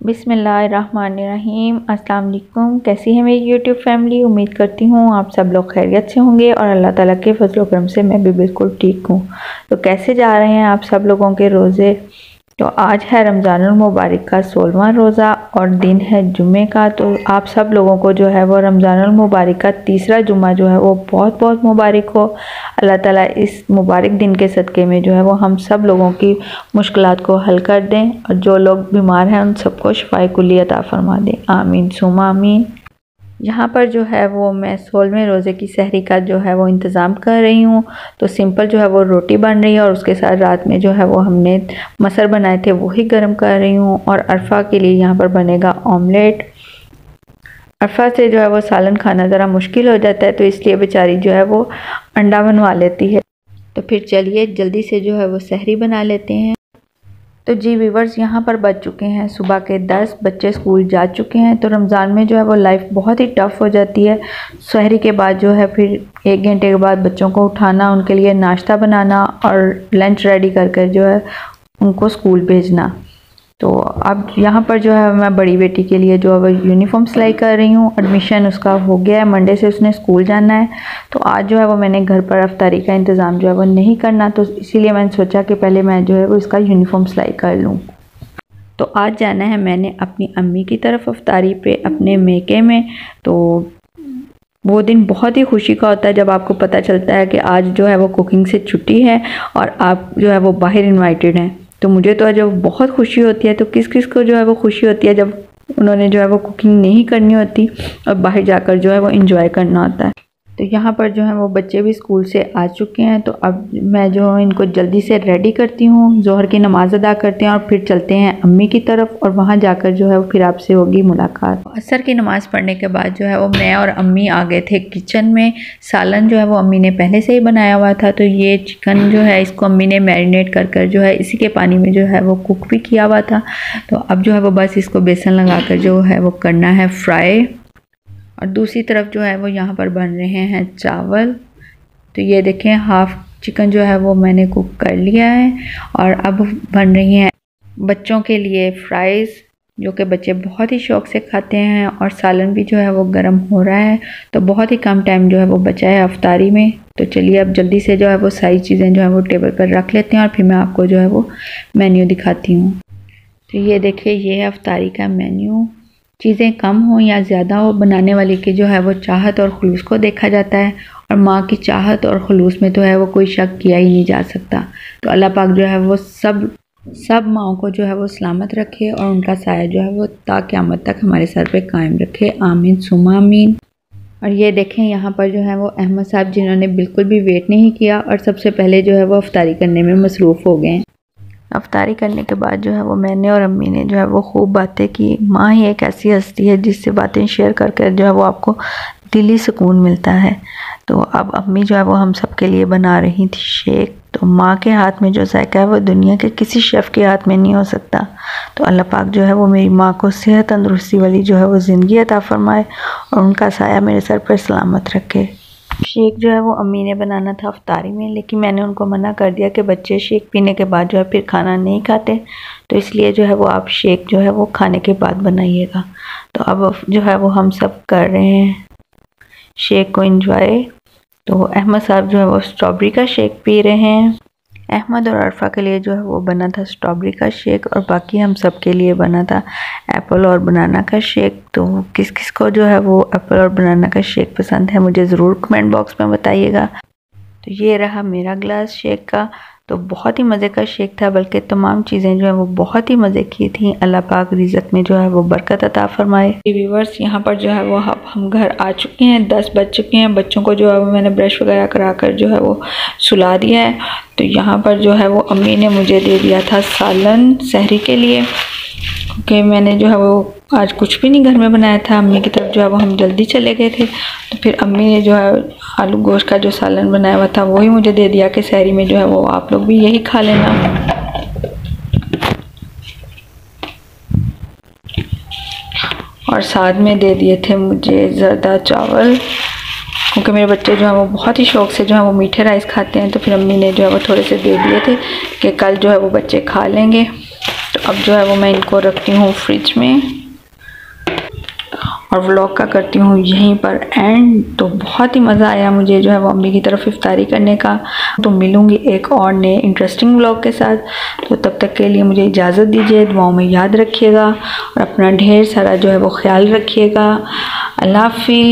बिस्मिल्लाहिर्रहमानिर्रहीम। अस्सलाम वालेकुम। कैसी है मेरी यूट्यूब फैमिली। उम्मीद करती हूँ आप सब लोग खैरियत से होंगे और अल्लाह ताला के फजल करम से मैं भी बिल्कुल ठीक हूँ। तो कैसे जा रहे हैं आप सब लोगों के रोज़े। तो आज है रमज़ानुल मुबारक का 16वां रोज़ा और दिन है जुमे का। तो आप सब लोगों को जो है वो रमज़ानुल मुबारक का तीसरा जुमा जो है वो बहुत बहुत मुबारक हो। अल्लाह ताला इस मुबारक दिन के सदक़े में जो है वो हम सब लोगों की मुश्किलात को हल कर दें और जो लोग बीमार हैं उन सबको शिफाए कुल्ली अता फरमा दें। आमीन सुमा आमीन। यहाँ पर जो है वो मैं 16वें रोज़े की सहरी का जो है वो इंतज़ाम कर रही हूँ। तो सिंपल जो है वो रोटी बन रही है और उसके साथ रात में जो है वो हमने मसर बनाए थे वही गर्म कर रही हूँ। और अरफा के लिए यहाँ पर बनेगा ऑमलेट। अरफा से जो है वो सालन खाना ज़रा मुश्किल हो जाता है तो इसलिए बेचारी जो है वो अंडा बनवा लेती है। तो फिर चलिए जल्दी से जो है वो सहरी बना लेते हैं। तो जी व्यूवर्स, यहाँ पर बज चुके हैं सुबह के 10। बच्चे स्कूल जा चुके हैं। तो रमज़ान में जो है वो लाइफ बहुत ही टफ़ हो जाती है। सहरी के बाद जो है फिर 1 घंटे के बाद बच्चों को उठाना, उनके लिए नाश्ता बनाना और लंच रेडी कर कर जो है उनको स्कूल भेजना। तो अब यहाँ पर जो है मैं बड़ी बेटी के लिए जो है वो यूनिफॉर्म सिलाई कर रही हूँ। एडमिशन उसका हो गया है, मंडे से उसने स्कूल जाना है। तो आज जो है वो मैंने घर पर अफ्तारी का इंतज़ाम जो है वो नहीं करना, तो इसीलिए मैंने सोचा कि पहले मैं जो है वो इसका यूनिफॉर्म सिलाई कर लूँ। तो आज जाना है मैंने अपनी अम्मी की तरफ अफ्तारी पे अपने मेके में। तो वो दिन बहुत ही खुशी का होता है जब आपको पता चलता है कि आज जो है वो कुकिंग से छुट्टी है और आप जो है वो बाहर इनवाइटेड हैं। तो मुझे तो जब बहुत खुशी होती है, तो किस किस को जो है वो खुशी होती है जब उन्होंने जो है वो कुकिंग नहीं करनी होती और बाहर जाकर जो है वो एंजॉय करना होता है। तो यहाँ पर जो है वो बच्चे भी स्कूल से आ चुके हैं। तो अब मैं जो इनको जल्दी से रेडी करती हूँ, ज़ोहर की नमाज़ अदा करते हैं और फिर चलते हैं अम्मी की तरफ और वहाँ जाकर जो है वो फिर आपसे होगी मुलाकात। असर की नमाज़ पढ़ने के बाद जो है वो मैं और अम्मी आ गए थे किचन में। सालन जो है वो अम्मी ने पहले से ही बनाया हुआ था। तो ये चिकन जो है इसको अम्मी ने मैरिनेट कर कर जो है इसी के पानी में जो है वो कुक भी किया हुआ था। तो अब जो है वो बस इसको बेसन लगा कर जो है वो करना है फ्राई। और दूसरी तरफ जो है वो यहाँ पर बन रहे हैं चावल। तो ये देखें हाफ चिकन जो है वो मैंने कुक कर लिया है और अब बन रही हैं बच्चों के लिए फ्राइज़, जो कि बच्चे बहुत ही शौक़ से खाते हैं। और सालन भी जो है वो गर्म हो रहा है। तो बहुत ही कम टाइम जो है वो बचा है अफ्तारी में। तो चलिए अब जल्दी से जो है वो सारी चीज़ें जो है वो टेबल पर रख लेते हैं और फिर मैं आपको जो है वो मेन्यू दिखाती हूँ। तो ये देखिए ये है अफ्तारी का मेन्यू। चीज़ें कम हो या ज़्यादा हो, बनाने वाले की जो है वो चाहत और खुलूस को देखा जाता है। और माँ की चाहत और खुलूस में तो है वो कोई शक किया ही नहीं जा सकता। तो अल्लाह पाक जो है वो सब माँओं को जो है वो सलामत रखे और उनका साया जो है वो ता क़यामत तक हमारे सर पे कायम रखे। आमीन सुमा आमीन। और ये देखें यहाँ पर जो है वो अहमद साहब, जिन्होंने बिल्कुल भी वेट नहीं किया और सबसे पहले जो है वो अफ्तारी करने में मसरूफ़ हो गए। अफ्तारी करने के बाद जो है वो मैंने और अम्मी ने जो है वो खूब बातें की। माँ ही एक ऐसी हस्ती है जिससे बातें शेयर कर कर जो है वो आपको दिली सुकून मिलता है। तो अब अम्मी जो है वो हम सब के लिए बना रही थी शेक। तो माँ के हाथ में जो जायका है वो दुनिया के किसी शेफ़ के हाथ में नहीं हो सकता। तो अल्लाह पाक जो है वो मेरी माँ को सेहत तंदुरुस्ती वाली जो है वो ज़िंदगी अता फरमाए और उनका साया मेरे सर पर सलामत रखे। शेक जो है वो अम्मी ने बनाना था अफ्तारी में, लेकिन मैंने उनको मना कर दिया कि बच्चे शेक पीने के बाद जो है फिर खाना नहीं खाते। तो इसलिए जो है वो आप शेक जो है वो खाने के बाद बनाइएगा। तो अब जो है वो हम सब कर रहे हैं शेक को एंजॉय। तो अहमद साहब जो है वो स्ट्रॉबेरी का शेक पी रहे हैं। अहमद और अरफा के लिए जो है वो बना था स्ट्रॉबेरी का शेक और बाकी हम सब के लिए बना था एप्पल और बनाना का शेक। तो किस किस को जो है वो एप्पल और बनाना का शेक पसंद है मुझे ज़रूर कमेंट बॉक्स में बताइएगा। तो ये रहा मेरा ग्लास शेक का। तो बहुत ही मज़े का शेक था, बल्कि तमाम चीज़ें जो है वो बहुत ही मज़े की थी। अल्लाह पाक रिज़्क़ में जो है वो बरकत अता फरमाए। व्यूअर्स, यहाँ पर जो है वो हम घर आ चुके हैं। 10 बज चुके हैं। बच्चों को जो है वो मैंने ब्रश वगैरह करा कर जो है वो सुला दिया है। तो यहाँ पर जो है वो अम्मी ने मुझे दे दिया था सालन सहरी के लिए, क्योंकि मैंने जो है वो आज कुछ भी नहीं घर में बनाया था। अम्मी की तरफ जो है वो हम जल्दी चले गए थे। तो फिर अम्मी ने जो है आलू गोश्त का जो सालन बनाया हुआ था वही मुझे दे दिया कि सहरी में जो है वो आप लोग भी यही खा लेना। और साथ में दे दिए थे मुझे ज़रदा चावल, क्योंकि मेरे बच्चे जो है वो बहुत ही शौक़ से जो है वो मीठे राइस खाते हैं। तो फिर अम्मी ने जो है वो थोड़े से दे दिए थे कि कल जो है वो बच्चे खा लेंगे। तो अब जो है वो मैं इनको रखती हूँ फ्रिज में और व्लॉग का करती हूँ यहीं पर एंड। तो बहुत ही मज़ा आया मुझे जो है वो अम्मी की तरफ इफ्तारी करने का। तो मिलूँगी एक और नए इंटरेस्टिंग व्लॉग के साथ। तो तब तक के लिए मुझे इजाज़त दीजिए। दुआओं में याद रखिएगा और अपना ढेर सारा जो है वो ख्याल रखिएगा। अल्लाह हाफ़िज़।